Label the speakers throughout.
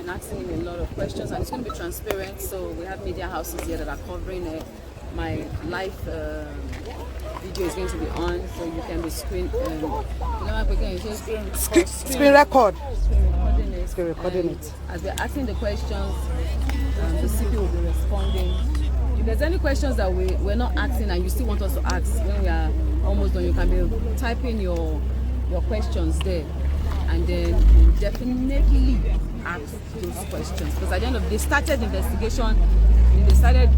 Speaker 1: and asking him a lot of questions, and it's going to be transparent. So we have media houses here that are covering it. My live video is going to be on, so you can be screen recording it. As we're asking the questions, the CP will be responding. If there's any questions that we're not asking and you still want us to ask when we are almost done, you can be typing your questions there, and then we'll definitely ask those questions. Because at the end of, they started investigation. They've started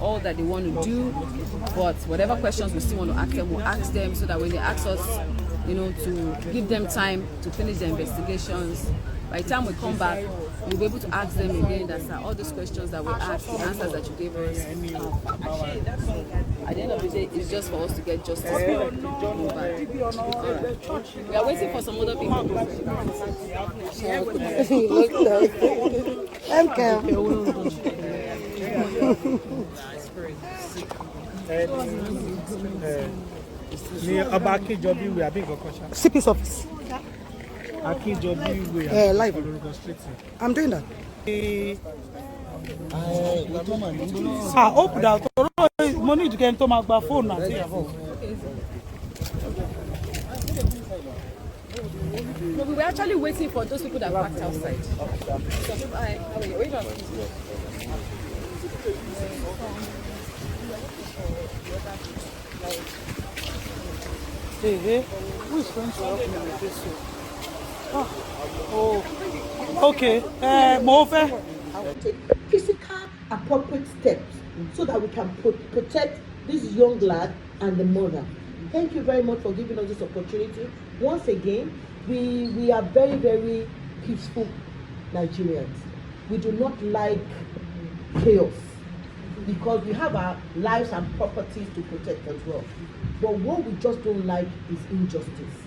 Speaker 1: all that they want to do, but whatever questions we still want to ask them, we'll ask them, so that when they ask us, to give them time to finish their investigations. By the time we come back, we'll be able to ask them again that all those questions that we asked, the answers that you gave us. At the end of the day, it's just for us to get justice. We are waiting for some other people.
Speaker 2: CP's office. Live. I'm doing that. I hope that money to get into my phone now.
Speaker 1: No, we were actually waiting for those people that parked outside.
Speaker 2: Hey, who is going to help me with this? Oh, okay. Move.
Speaker 3: I will take physical appropriate steps so that we can protect this young lad and the mother. Thank you very much for giving us this opportunity. Once again, we are very, very peaceful Nigerians. We do not like chaos because we have our lives and properties to protect as well. But what we just don't like is injustice.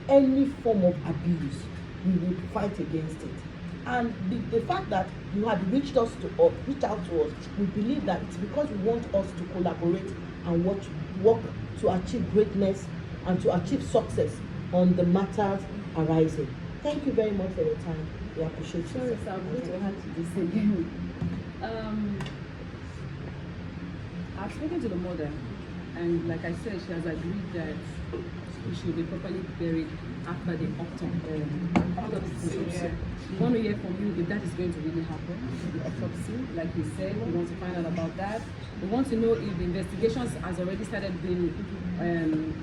Speaker 3: Any form of abuse, we will fight against it. And the fact that you have reached out to us, we believe that it's because we want us to collaborate and work to achieve greatness and to achieve success on the matters arising. Thank you very much for your time. We appreciate you.
Speaker 1: Sorry, sir, I'm going to have to do this again. I've spoken to the mother, and like I said, she has agreed that he should be properly buried after the autopsy. We want to hear from you if that is going to really happen, the autopsy. Like he said, we want to find out about that. We want to know if the investigations has already started being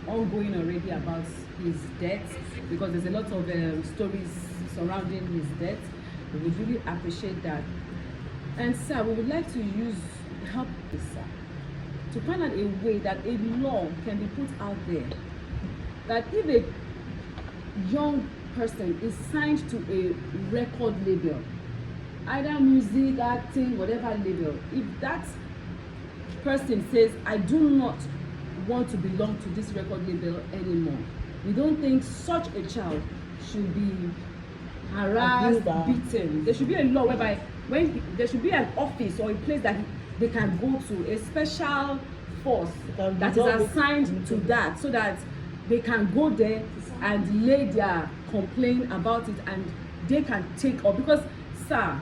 Speaker 1: ongoing already about his death, because there's a lot of stories surrounding his death. We would really appreciate that. And sir, we would like to help this, sir, to find out a way that a law can be put out there that if a young person is signed to a record label, either music, acting, whatever label, if that person says, I do not want to belong to this record label anymore, we don't think such a child should be harassed, beaten. There should be a law whereby there should be an office or a place that they can go to, a special force that is assigned to that, so that they can go there and lay their complaint about it, and they can take up. Because, sir,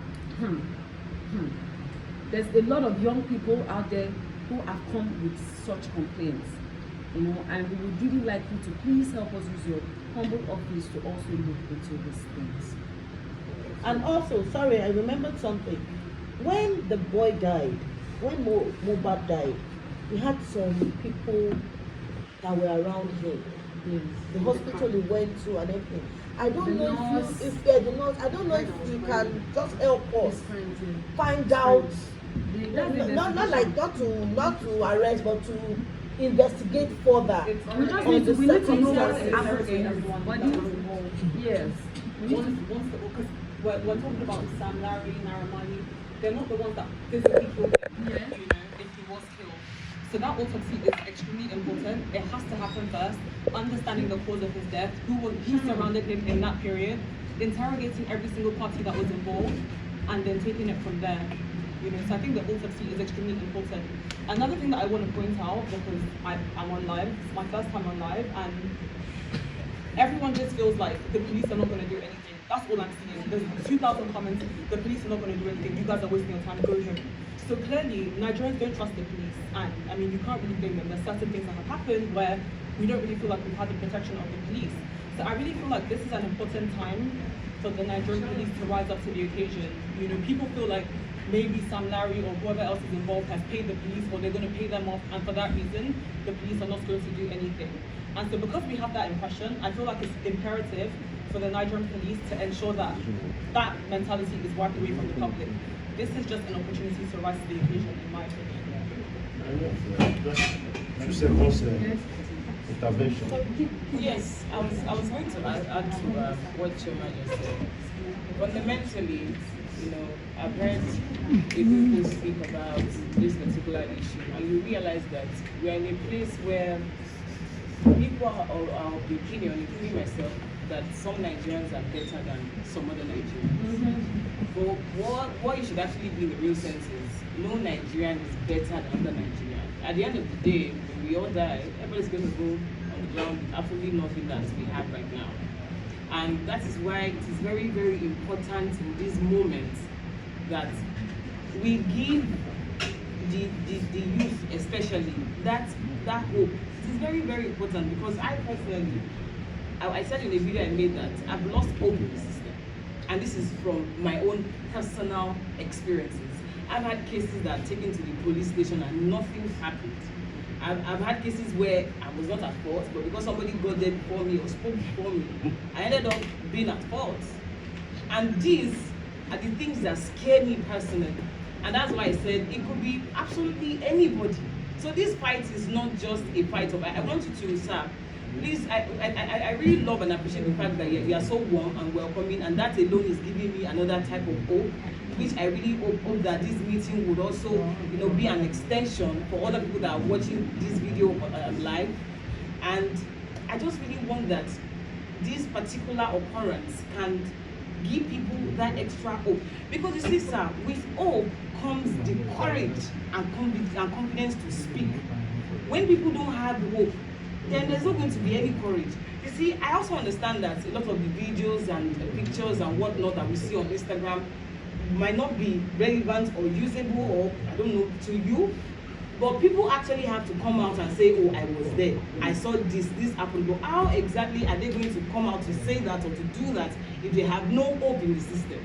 Speaker 1: there's a lot of young people out there who have come with such complaints, and we would really like you to please help us use your humble office to also look into these things.
Speaker 3: And also, sorry, I remembered something. When the boy died, when Mohbad died, we had some people that were around him. Yes. The hospital he went to and everything. I don't know if I don't know if you can just help us find out. Not to arrest, but to investigate further.
Speaker 1: We just need to know what's happening. Yes.
Speaker 4: Because we're talking about Sam, Larry, Naramani. They're not the ones that physically killed him. Yeah. If he was killed. So that autopsy is extremely important. It has to happen first. Understanding the cause of his death, who surrounded him in that period, interrogating every single party that was involved, and then taking it from there. So I think the autopsy is extremely important. Another thing that I want to point out, because I'm on live, it's my first time on live, and everyone just feels like the police are not going to do anything. That's all I'm seeing. there's 2,000 comments, the police are not going to do anything, you guys are wasting your time, go home. So clearly, Nigerians don't trust the police, and I mean, you can't really blame them. There's certain things that have happened where we don't really feel like we've had the protection of the police. So I really feel like this is an important time for the Nigerian police to rise up to the occasion. You know, people feel like maybe Sam Larry or whoever else is involved has paid the police, or they're going to pay them off, and for that reason, the police are not going to do anything. And so because we have that impression, I feel like it's imperative for the Nigerian police to ensure that that mentality is wiped away from the public. This is just an opportunity to rise to the occasion, in my opinion.
Speaker 5: Intervention.
Speaker 6: Yes, I was going to add to what Choma just said. Fundamentally, you know, I've heard people speak about this particular issue, and you realize that we are in a place where people are of the opinion, including myself, that some Nigerians are better than some other Nigerians. But what you should actually be in the real sense is, no Nigerian is better than other Nigerian. At the end of the day, when we all die, everybody's going to go on the ground with absolutely nothing that we have right now. And that is why it is very, very important in this moment that we give the youth especially that hope. It is very, very important, because I personally, I said in a video I made that I've lost hope in the system. And this is from my own personal experiences. I've had cases that are taken to the police station and nothing happened. I've had cases where I was not at fault, but because somebody got there before me or spoke before me, I ended up being at fault. And these are the things that scare me personally. And that's why I said it could be absolutely anybody. So this fight is not just a fight of, I want you to, sir, please, I really love and appreciate the fact that you are so warm and welcoming, and that alone is giving me another type of hope, which I really hope that this meeting would also, you know, be an extension for other people that are watching this video live. And I just really want that this particular occurrence can give people that extra hope. Because you see, sir, with hope comes the courage and confidence to speak. When people don't have hope, then there's not going to be any courage. You see, I also understand that a lot of the videos and pictures and whatnot that we see on Instagram might not be relevant or usable, or I don't know, to you, but people actually have to come out and say, oh, I was there, I saw this happened. But how exactly are they going to come out to say that or to do that if they have no hope in the system?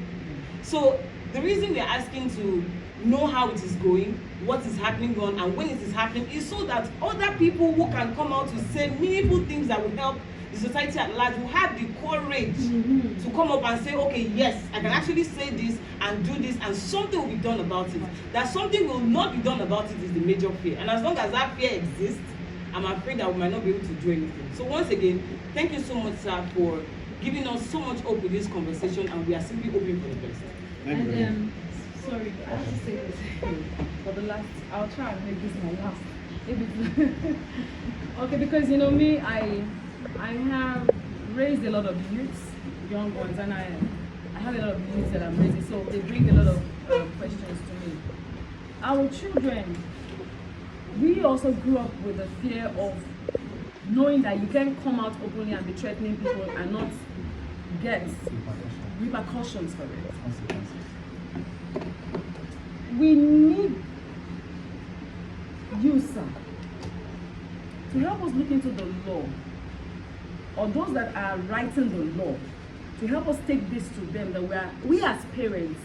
Speaker 6: So the reason we are asking to know how it is going, what is happening on, and when it is happening, is so that other people who can come out to say meaningful things that will help the society at large will have the courage to come up and say, okay, yes, I can actually say this and do this, and something will be done about it. That something will not be done about it is the major fear. And as long as that fear exists, I'm afraid that we might not be able to do anything. So once again, thank you so much, sir, for giving us so much hope with this conversation, and we are simply hoping for the best.
Speaker 1: And sorry, I have to say this for the last, I'll try and make this my last. Maybe okay, because you know me, I have raised a lot of youths, young ones, and I have a lot of youths that I'm raising, so they bring a lot of questions to me. Our children, we also grew up with the fear of knowing that you can come out openly and be threatening people and not get repercussions for it. We need you, sir, to help us look into the law, or those that are writing the law, to help us take this to them, that we as parents,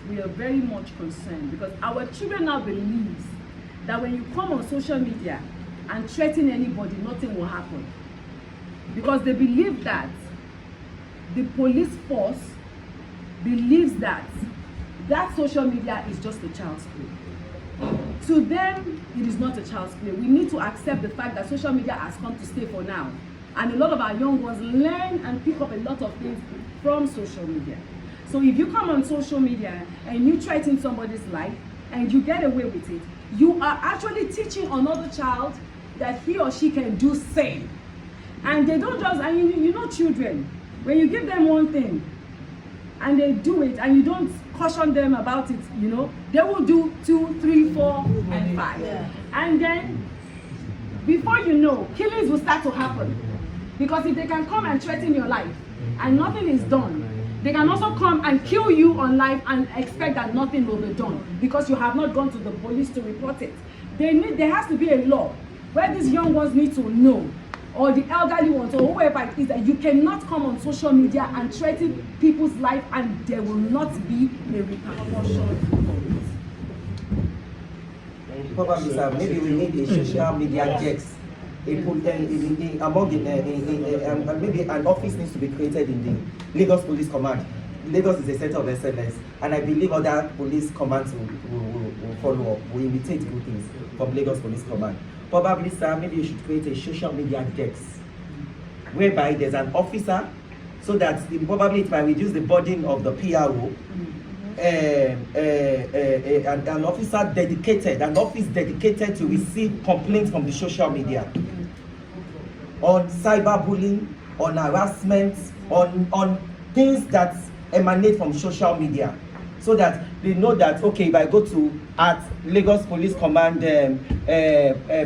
Speaker 1: we are very much concerned, because our children now believes that when you come on social media and threaten anybody, nothing will happen. Because they believe that the police force believes that social media is just a child's play. To them, it is not a child's play. We need to accept the fact that social media has come to stay for now. And a lot of our young ones learn and pick up a lot of things from social media. So if you come on social media and you threaten somebody's life and you get away with it, you are actually teaching another child that he or she can do same. And they don't just, and you know children, when you give them one thing and they do it and you don't caution them about it, you know, they will do 2, 3, 4, and 5. Yeah. And then, before you know, killings will start to happen. Because if they can come and threaten your life and nothing is done, They can also come and kill you on live and expect that nothing will be done because you have not gone to the police to report it. There has to be a law where these young ones need to know, or the elderly ones, or whoever it is, that you cannot come on social media and threaten people's life and there will not be a repercussion.
Speaker 5: Probably, sir, maybe we need a social media desk. Maybe an office needs to be created in the Lagos Police Command. Lagos is a center of excellence, and I believe other police commands will follow up, will imitate good things from Lagos Police Command. Probably, sir, maybe you should create a social media desk whereby there's an officer, so that probably it might reduce the burden of the PRO. An officer dedicated, an office dedicated to receive complaints from the social media on cyberbullying, on harassment, on things that emanate from social media, so that they know that, okay, if I go to at Lagos Police Command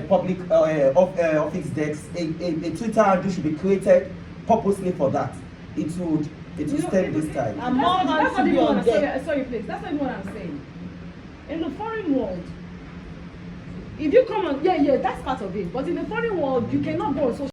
Speaker 5: public office desk, a Twitter handle should be created purposely for that. It will stem this time.
Speaker 1: That's not even what I'm saying. Sorry, please. That's not even what I'm saying. In the foreign world, if you come on, yeah, that's part of it. But in the foreign world, you cannot go on social